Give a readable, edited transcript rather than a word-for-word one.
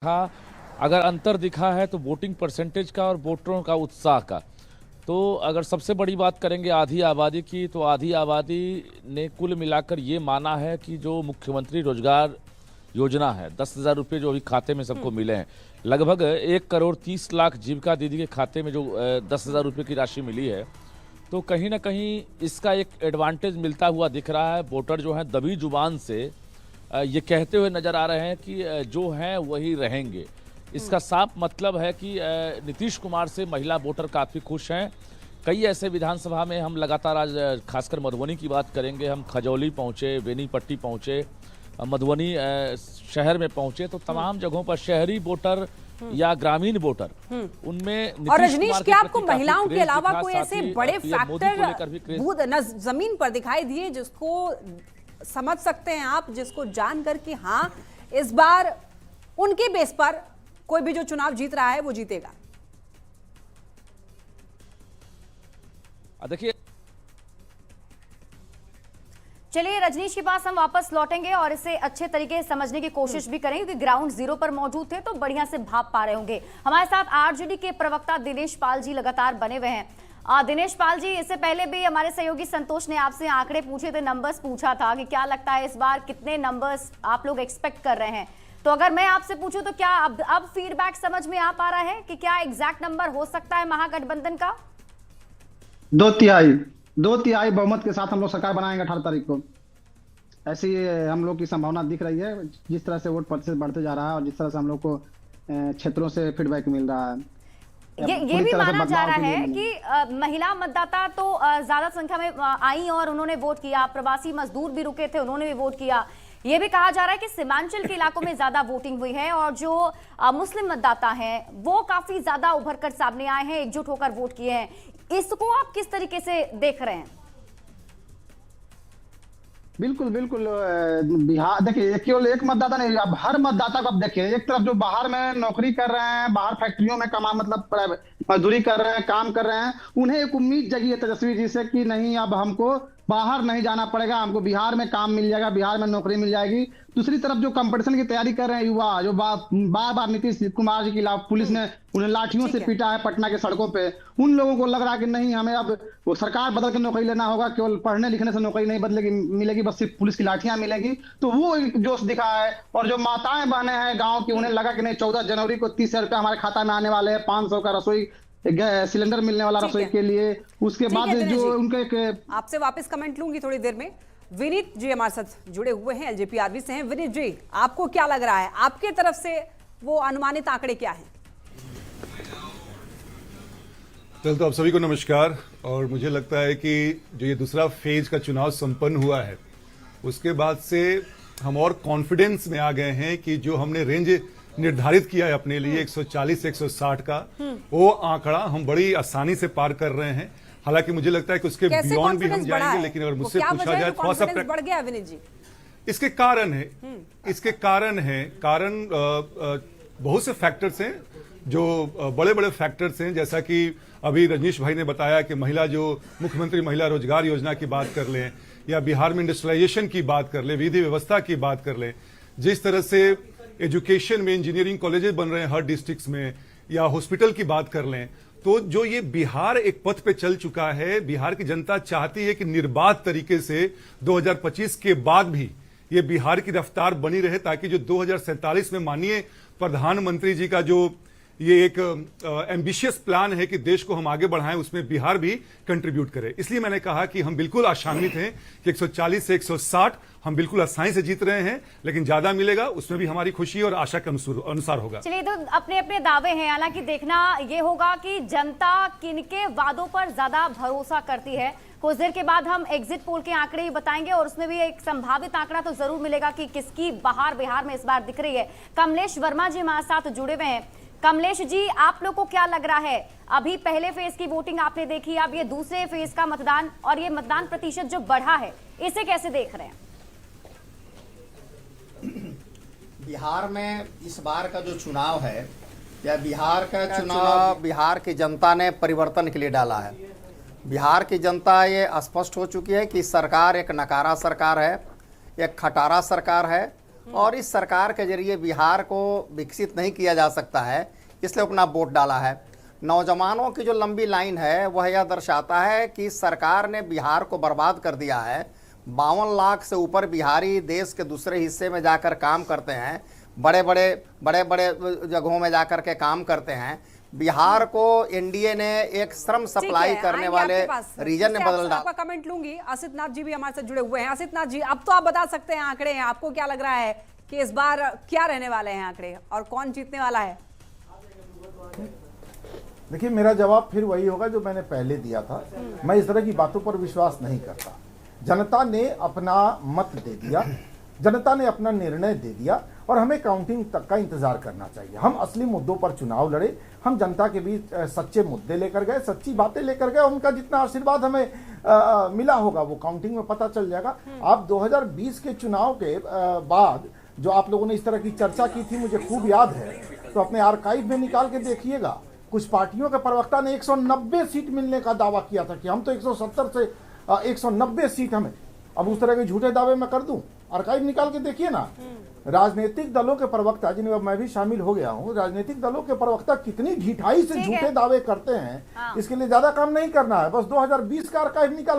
हाँ, अगर अंतर दिखा है तो वोटिंग परसेंटेज का और वोटरों का उत्साह का। तो अगर सबसे बड़ी बात करेंगे आधी आबादी की, तो आधी आबादी ने कुल मिलाकर ये माना है कि जो मुख्यमंत्री रोजगार योजना है, 10,000 रुपये जो अभी खाते में सबको मिले हैं, लगभग 1,30,00,000 जीविका दीदी के खाते में जो 10,000 रुपये की राशि मिली है, तो कहीं ना कहीं इसका एक एडवांटेज मिलता हुआ दिख रहा है। वोटर जो है दबी जुबान से ये कहते हुए नजर आ रहे हैं कि जो हैं वही रहेंगे। इसका साफ मतलब है कि नीतीश कुमार से महिला वोटर काफ़ी खुश हैं। कई ऐसे विधानसभा में हम लगातार आज खासकर मधुबनी की बात करेंगे, हम खजौली पहुंचे, बेनीपट्टी पहुंचे, मधुबनी शहर में पहुंचे, तो तमाम जगहों पर शहरी वोटर या ग्रामीण वोटर उनमें। और रजनीश, क्या आपको महिलाओं के अलावा कोई ऐसे बड़े फैक्टर बूथ जमीन पर दिखाई दिए जिसको समझ सकते हैं आप, जिसको जानकर कि हाँ इस बार उनके बेस पर कोई भी जो चुनाव जीत रहा है वो जीतेगा? देखिए, चलिए रजनीश के पास हम वापस लौटेंगे और इसे अच्छे तरीके से समझने की कोशिश भी करेंगे, क्योंकि ग्राउंड जीरो पर मौजूद थे तो बढ़िया से भाप पा रहे होंगे। हमारे साथ आरजेडी के प्रवक्ता दिनेश पाल जी लगातार बने हुए हैं। दिनेश पाल जी, इससे पहले भी हमारे सहयोगी संतोष ने आपसे आंकड़े पूछे थे, नंबर्स पूछा था कि क्या लगता है इस बार कितने नंबर्स आप लोग एक्सपेक्ट कर रहे हैं। तो अगर मैं आपसे पूछूं तो क्या अब फीडबैक समझ में आ पा रहा है कि क्या एग्जैक्ट नंबर हो सकता है महागठबंधन का? 2 तिहाई बहुमत के साथ हम लोग सरकार बनाएंगे 18 तारीख को। ऐसी हम लोग की संभावना दिख रही है, जिस तरह से वोट प्रतिशत बढ़ते जा रहा है और जिस तरह से हम लोग को क्षेत्रों से फीडबैक मिल रहा है। ये भी माना जा रहा है कि महिला मतदाता तो ज्यादा संख्या में आई और उन्होंने वोट किया, प्रवासी मजदूर भी रुके थे, उन्होंने भी वोट किया। ये भी कहा जा रहा है कि सीमांचल के इलाकों में ज्यादा वोटिंग हुई है और जो मुस्लिम मतदाता हैं वो काफी ज्यादा उभर कर सामने आए हैं, एकजुट होकर वोट किए हैं। इसको आप किस तरीके से देख रहे हैं? बिल्कुल बिल्कुल। बिहार देखिए, केवल एक मतदाता नहीं, अब हर मतदाता को आप देखिए। एक तरफ जो बाहर में नौकरी कर रहे हैं, बाहर फैक्ट्रियों में कमा मतलब मजदूरी कर रहे हैं, काम कर रहे हैं, उन्हें एक उम्मीद जगी है तेजस्वी जी से कि नहीं अब हमको बाहर नहीं जाना पड़ेगा, हमको बिहार में काम मिल जाएगा, बिहार में नौकरी मिल जाएगी। दूसरी तरफ जो कंपटीशन की तैयारी कर रहे हैं युवा, जो बार बार नीतीश कुमार जी की पुलिस ने उन्हें लाठियों से पीटा है पटना के सड़कों पे, उन लोगों को लग रहा है कि नहीं हमें अब वो सरकार बदल के नौकरी लेना होगा, केवल पढ़ने लिखने से नौकरी नहीं बदलेगी मिलेगी, बस सिर्फ पुलिस की लाठियां मिलेगी। तो वो एक जोश दिखा है। और जो माताएं बहने हैं गाँव की, उन्हें लगा कि नहीं 14 जनवरी को 30,000 रुपये हमारे खाता में आने वाले हैं, 500 का रसोई सिलेंडर मिलने वाला रसोई के लिए। उसके बाद जो उनके आपसे वापस कमेंट लूंगी थोड़ी देर में। विनीत जी हमारे साथ जुड़े हुए हैं, एलजेपी आरवी से हैं। विनीत जी, आपको क्या लग रहा है, आपके तरफ से वो अनुमानित आंकड़े क्या हैं? तो आप सभी को नमस्कार। और मुझे लगता है कि जो ये दूसरा फेज का चुनाव संपन्न हुआ है, उसके बाद से हम और कॉन्फिडेंस में आ गए हैं कि जो हमने रेंज निर्धारित किया है अपने लिए 140 से 160 का, वो आंकड़ा हम बड़ी आसानी से पार कर रहे हैं। हालांकि मुझे लगता है कि उसके बियॉन्ड भी हम जाएंगे, लेकिन अगर मुझसे पूछा जाए थोड़ा सा बढ़ गया विनीत जी, इसके कारण है बहुत से फैक्टर्स हैं, जो बड़े बड़े फैक्टर्स हैं। जैसा कि अभी रजनीश भाई ने बताया कि महिला जो मुख्यमंत्री महिला रोजगार योजना की बात कर लें, या बिहार में इंडस्ट्रियलाइजेशन की बात कर लें, विधि व्यवस्था की बात कर लें, जिस तरह से एजुकेशन में इंजीनियरिंग कॉलेजेस बन रहे हैं हर डिस्ट्रिक्ट्स में, या हॉस्पिटल की बात कर लें, तो जो ये बिहार एक पथ पे चल चुका है, बिहार की जनता चाहती है कि निर्बाध तरीके से 2025 के बाद भी ये बिहार की रफ्तार बनी रहे, ताकि जो 2047 में माननीय प्रधानमंत्री जी का जो ये एक एम्बिशियस प्लान है कि देश को हम आगे बढ़ाएं, उसमें बिहार भी कंट्रीब्यूट करे। इसलिए मैंने कहा कि हम बिल्कुल आशान्वित हैं कि 140 से 160 हम बिल्कुल आसानी से जीत रहे हैं, लेकिन ज्यादा मिलेगा उसमें भी हमारी खुशी और आशा के अनुसार होगा। चलिए, तो अपने अपने दावे हैं, हालांकि देखना ये होगा कि जनता किनके वादों पर ज्यादा भरोसा करती है। कुछ देर के बाद हम एग्जिट पोल के आंकड़े ही बताएंगे और उसमें भी एक संभावित आंकड़ा तो जरूर मिलेगा कि किसकी बहार बिहार में इस बार दिख रही है। कमलेश वर्मा जी हमारे साथ जुड़े हुए हैं। कमलेश जी, आप लोग को क्या लग रहा है, अभी पहले फेज की वोटिंग आपने देखी, अब ये दूसरे फेज का मतदान और ये मतदान प्रतिशत जो बढ़ा है, इसे कैसे देख रहे हैं? बिहार में इस बार का जो चुनाव है, या बिहार का चुनाव बिहार की जनता ने परिवर्तन के लिए डाला है। बिहार की जनता ये स्पष्ट हो चुकी है कि सरकार एक नकारा सरकार है, एक खटारा सरकार है, और इस सरकार के जरिए बिहार को विकसित नहीं किया जा सकता है, इसलिए अपना वोट डाला है। नौजवानों की जो लंबी लाइन है वह यह दर्शाता है कि सरकार ने बिहार को बर्बाद कर दिया है। 52 लाख से ऊपर बिहारी देश के दूसरे हिस्से में जाकर काम करते हैं, बड़े बड़े जगहों में जाकर के काम करते हैं। बिहार को एनडीए ने एक श्रम सप्लाई करने वाले रीजन ने बदल डाला। आपका कमेंट लूंगी। असित नाथ जी भी हमारे साथ जुड़े हुए हैं। असित नाथ जी, अब तो आप बता सकते हैं आंकड़े हैं, आपको क्या लग रहा है कि इस बार क्या रहने वाले हैं आंकड़े और कौन जीतने वाला है? देखिए, मेरा जवाब फिर वही होगा जो मैंने पहले दिया था। मैं इस तरह की बातों पर विश्वास नहीं करता। जनता ने अपना मत दे दिया, जनता ने अपना निर्णय दे दिया और हमें काउंटिंग तक का इंतजार करना चाहिए। हम असली मुद्दों पर चुनाव लड़े, हम जनता के बीच सच्चे मुद्दे लेकर गए, सच्ची बातें लेकर गए। उनका जितना आशीर्वाद हमें मिला होगा वो काउंटिंग में पता चल जाएगा। आप 2020 के चुनाव के बाद जो आप लोगों ने इस तरह की चर्चा की थी, मुझे खूब याद है, तो अपने आर्काइव में निकाल के देखिएगा। कुछ पार्टियों के प्रवक्ता ने 190 सीट मिलने का दावा किया था कि हम तो 170 से 190 सीट हमें। अब उस तरह के झूठे दावे मैं कर दूं? आर्काइव निकाल के देखिए ना। राजनीतिक दलों के प्रवक्ता, जिनमें मैं भी शामिल हो गया हूं, राजनीतिक दलों के प्रवक्ता कितनी ढिठाई से झूठे दावे करते हैं। इसके लिए ज्यादा काम नहीं करना है, बस 2020 का आर्काइव निकाल